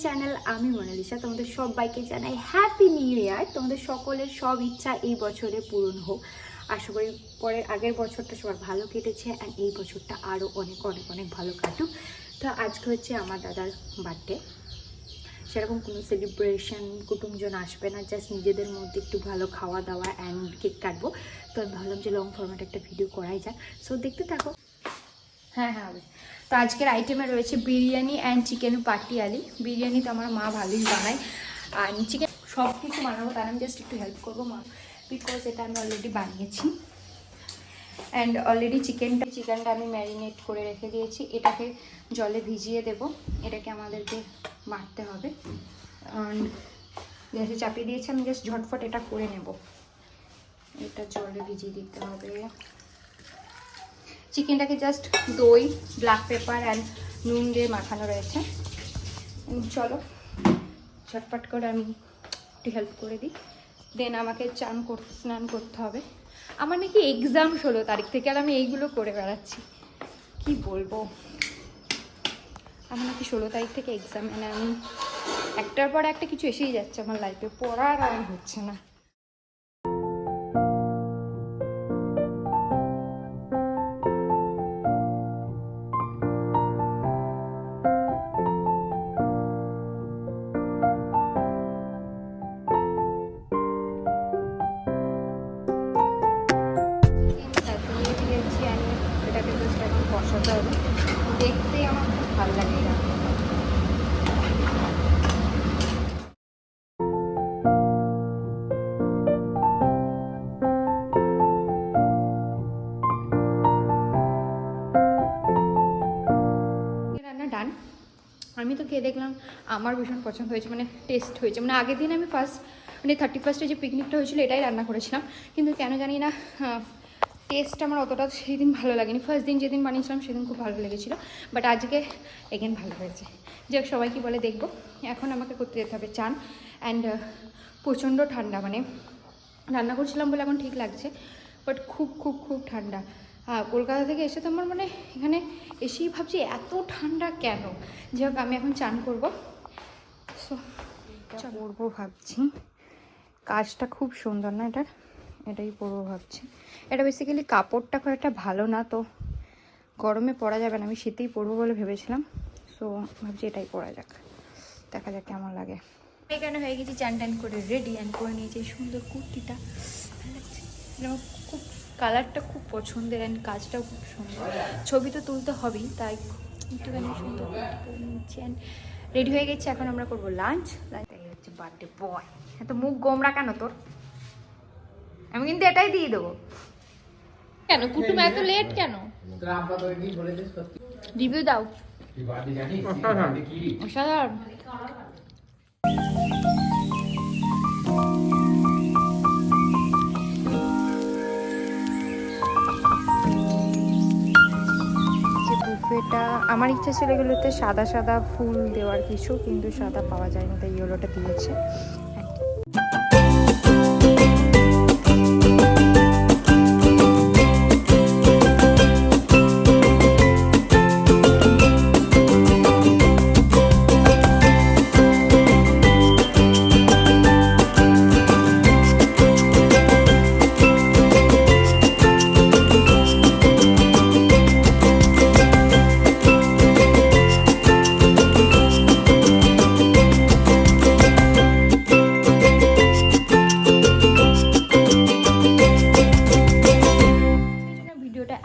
Channel আমি Mona Lisa, তোমাদের সবাইকে জানাই হ্যাপি নিউ ইয়ার। তোমাদের সকলের সব ইচ্ছা এই বছরে পূরণ হোক। আশা করি আগের বছরটা সবার ভালো কেটেছে অ্যান্ড এই বছরটা আরও অনেক অনেক অনেক ভালো কাটুক। তো আজকে হচ্ছে আমার দাদার বার্থডে। সেরকম কোনো সেলিব্রেশন কুটুমজন আসবে না, জাস্ট নিজেদের মধ্যে একটু ভালো খাওয়া দাওয়া অ্যান্ড কেক কাটবো। তো আমি ভাবলাম যে লং ফরম্যাট একটা ভিডিও করাই যাক, সো দেখতে থাকো। হ্যাঁ হবে। তো আজকের আইটেমে রয়েছে বিরিয়ানি অ্যান্ড চিকেন পাটিয়ালি। বিরিয়ানি তো আমার মা ভালোই বানায়, আর চিকেন সব কিছু বানাবো, তার আমি জাস্ট একটু হেল্প করবো মা, বিকজ এটা আমি অলরেডি বানিয়েছি। অ্যান্ড অলরেডি চিকেনটা আমি ম্যারিনেট করে রেখে দিয়েছি। এটাকে জলে ভিজিয়ে দেব, এটাকে আমাদেরকে মারতে হবে। অ্যান্ড গ্যাসে চাপিয়ে দিয়েছি, আমি জাস্ট ঝটফট এটা করে নেব। এটা জলে ভিজিয়ে দিতে হবে। চিকেনটাকে জাস্ট দই, ব্ল্যাক পেপার অ্যান্ড নুন দিয়ে মাখানো রয়েছে। চলো ঝটপট করে আমি একটু হেল্প করে দিই, দেন আমাকে স্নান করতে হবে। আমার নাকি এক্সাম 16 তারিখ থেকে, আর আমি এইগুলো করে বেড়াচ্ছি, কি বলবো। আমার নাকি 16 তারিখ থেকে এক্সাম, মানে আমি একটার পর একটা কিছু এসেই যাচ্ছে আমার লাইফে, পড়ার আর হচ্ছে না। এটাকে জাস্ট এখন বসাতে হবে। দেখতেই আমার খুব ভালো লাগে এই রান্নাটা। রান্না ডান। আমি তো খেয়ে দেখলাম, আমার ভীষণ পছন্দ হয়েছে, মানে টেস্ট হয়েছে। মানে আগের দিন আমি মানে 31 যে পিকনিকটা হয়েছিল এটাই রান্না করেছিলাম, কিন্তু কেন জানি না টেস্ট আমার অতটা সেই দিন ভালো লাগেনি। ফার্স্ট দিন যেদিন বানিয়েছিলাম সেদিন খুব ভালো লেগেছিলো, বাট আজকে এগেন ভালো হয়েছে। যাক, সবাই কি বলে দেখবো। এখন আমাকে করতে যেতে হবে চান। অ্যান্ড প্রচণ্ড ঠান্ডা, মানে রান্না করছিলাম বলে এখন ঠিক লাগছে, বাট খুব খুব খুব ঠান্ডা। কলকাতা থেকে এসে তো আমার মানে এখানে এসেই ভাবছি এত ঠান্ডা কেন। যাই হোক, আমি এখন চান করবো। সো পরবো ভাবছি। কাজটা খুব সুন্দর না এটাই পরবো ভাবছি। এটা বেসিক্যালি কাপড়টা খুব একটা ভালো না, তো গরমে পরা যাবে না, আমি শীতেই পরবো বলে ভেবেছিলাম। সো ভাবছি এটাই পরা যাক, দেখা যাক কেমন লাগে। এখানে হয়ে গেছি চান টান করে রেডি, অ্যান্ড করে নিয়েছি এই সুন্দর কুর্তিটা। ভালো লাগছে, খুব কালারটা খুব পছন্দের, অ্যান্ড কাজটাও খুব সুন্দর। ছবি তো তুলতে হবেই, তাই একটুখানি সুন্দর করে নিচ্ছি। অ্যান্ড রেডি হয়ে গেছি, এখন আমরা করবো লাঞ্চ। এই হচ্ছে বার্থডে বয়। এত মুখ গোমরা কেন তোর? আমি কিন্তু এটাই দিয়ে দেবো। কেন কুটুম এত লেট কেন? রিভিউ দাও। অসাধারণ। বুফেটা আমার ইচ্ছা ছিল এগুলোতে সাদা সাদা ফুল দেওয়ার কিছু, কিন্তু সাদা পাওয়া যায়নি, তাই ইয়েলোটা দিয়েছে।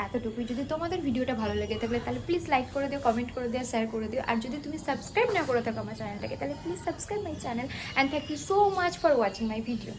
এতটুকুই। যদি তোমাদের ভিডিওটা ভালো লেগে থাকলে তাহলে প্লিজ লাইক করে দিও, কমেন্ট করে দিও, শেয়ার করে দিও। আর যদি তুমি সাবস্ক্রাইব না করে থাকো আমার চ্যানেলটাকে, তাহলে please subscribe my channel. And thank you so much for watching my video.